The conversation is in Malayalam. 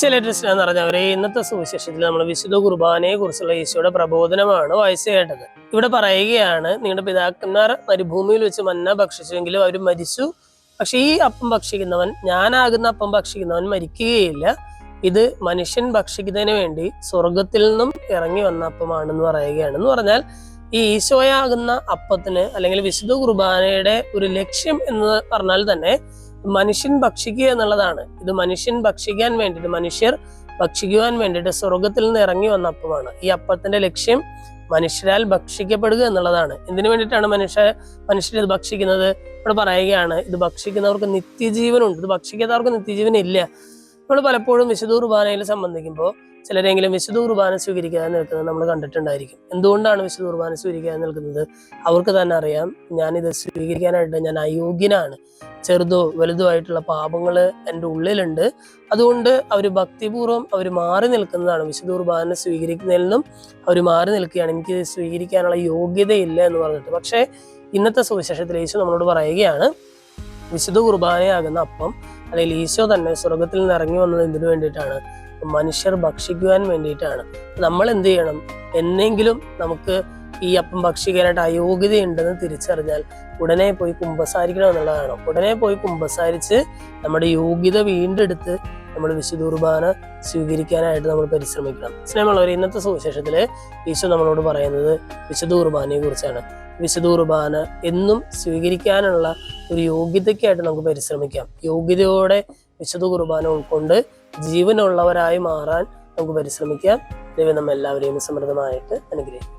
എന്ന് പറഞ്ഞവരെ ഇന്നത്തെ സുവിശേഷത്തിൽ നമ്മൾ വിശുദ്ധ കുർബാനയെ കുറിച്ചുള്ള ഈശോയുടെ പ്രബോധനമാണ് വായിച്ചു കേട്ടത്. ഇവിടെ പറയുകയാണ്, നിങ്ങളുടെ പിതാക്കന്മാർ മരുഭൂമിയിൽ വെച്ച് മന്ന ഭക്ഷിച്ചുവെങ്കിലും അവർ മരിച്ചു. പക്ഷെ ഈ അപ്പം ഭക്ഷിക്കുന്നവൻ, ഞാനാകുന്ന അപ്പം ഭക്ഷിക്കുന്നവൻ മരിക്കുകയില്ല. ഇത് മനുഷ്യൻ ഭക്ഷിക്കുന്നതിന് വേണ്ടി സ്വർഗത്തിൽ നിന്നും ഇറങ്ങി വന്ന അപ്പമാണെന്ന് പറയുകയാണ്. എന്ന് പറഞ്ഞാൽ ഈ ഈശോയാകുന്ന അപ്പത്തിന് അല്ലെങ്കിൽ വിശുദ്ധ കുർബാനയുടെ ഒരു ലക്ഷ്യം എന്ന് പറഞ്ഞാൽ തന്നെ മനുഷ്യൻ ഭക്ഷിക്കുക എന്നുള്ളതാണ്. ഇത് മനുഷ്യൻ ഭക്ഷിക്കാൻ വേണ്ടിയിട്ട്, മനുഷ്യർ ഭക്ഷിക്കുവാൻ വേണ്ടിയിട്ട് സ്വർഗത്തിൽ നിന്ന് ഇറങ്ങി വന്ന അപ്പമാണ്. ഈ അപ്പത്തിന്റെ ലക്ഷ്യം മനുഷ്യരാൽ ഭക്ഷിക്കപ്പെടുക എന്നുള്ളതാണ്. എന്തിനു വേണ്ടിയിട്ടാണ് മനുഷ്യർ ഇത് ഭക്ഷിക്കുന്നത്? ഇവിടെ പറയുകയാണ്, ഇത് ഭക്ഷിക്കുന്നവർക്ക് നിത്യജീവനുണ്ട്, ഇത് ഭക്ഷിക്കാത്തവർക്ക് നിത്യജീവൻ ഇല്ല. നമ്മൾ പലപ്പോഴും വിശുദ്ധ കുർബാനയിൽ സംബന്ധിക്കുമ്പോൾ ചിലരെങ്കിലും വിശുദ്ധ കുർബാന സ്വീകരിക്കാതെ നിൽക്കുന്നത് നമ്മൾ കണ്ടിട്ടുണ്ടായിരിക്കും. എന്തുകൊണ്ടാണ് വിശുദ്ധ കുർബാന സ്വീകരിക്കാതെ നിൽക്കുന്നത്? അവർക്ക് തന്നെ അറിയാം, ഞാനിത് സ്വീകരിക്കാനായിട്ട് ഞാൻ അയോഗ്യനാണ്, ചെറുതോ വലുതോ ആയിട്ടുള്ള പാപങ്ങൾ എൻ്റെ ഉള്ളിലുണ്ട്. അതുകൊണ്ട് അവർ ഭക്തിപൂർവ്വം അവർ മാറി നിൽക്കുന്നതാണ്. വിശുദ്ധ കുർബാന സ്വീകരിക്കുന്നതിൽ നിന്നും അവർ മാറി നിൽക്കുകയാണ്, എനിക്ക് സ്വീകരിക്കാനുള്ള യോഗ്യതയില്ല എന്ന് പറഞ്ഞിട്ട്. പക്ഷേ ഇന്നത്തെ സുവിശേഷത്തിൽ യേശു നമ്മളോട് പറയുകയാണ്, വിശുദ്ധ കുർബാനയാകുന്ന അപ്പം അല്ലെങ്കിൽ ഈശോ തന്നെ സ്വർഗത്തിൽ നിന്ന് ഇറങ്ങി വന്നത് എന്തിനു വേണ്ടിയിട്ടാണ്? മനുഷ്യർ ഭക്ഷിക്കുവാൻ വേണ്ടിയിട്ടാണ്. നമ്മൾ എന്ത് ചെയ്യണം? എന്നെങ്കിലും നമുക്ക് ഈ അപ്പം ഭക്ഷിക്കാനായിട്ട് അയോഗ്യതയുണ്ടെന്ന് തിരിച്ചറിഞ്ഞാൽ ഉടനെ പോയി കുമ്പസാരിക്കണം എന്നുള്ളതാണ്. ഉടനെ പോയി കുമ്പസാരിച്ച് നമ്മുടെ യോഗ്യത വീണ്ടെടുത്ത് നമ്മൾ വിശുദ്ധ കുർബാന സ്വീകരിക്കാനായിട്ട് നമ്മൾ പരിശ്രമിക്കണം. സ്നേഹമുള്ളവരെ, ഇന്നത്തെ സുവിശേഷത്തില് ഈശോ നമ്മളോട് പറയുന്നത് വിശുദ്ധ കുർബാനയെ കുറിച്ചാണ്. വിശുദ്ധ കുർബാന എന്നും സ്വീകരിക്കാനുള്ള ഒരു യോഗ്യതയ്ക്കായിട്ട് നമുക്ക് പരിശ്രമിക്കാം. യോഗ്യതയോടെ വിശുദ്ധ കുർബാന ഉൾക്കൊണ്ട് ജീവനുള്ളവരായി മാറാൻ നമുക്ക് പരിശ്രമിക്കാം. ദൈവം നമ്മെല്ലാവരെയും സമൃദ്ധമായിട്ട് അനുഗ്രഹിക്കും.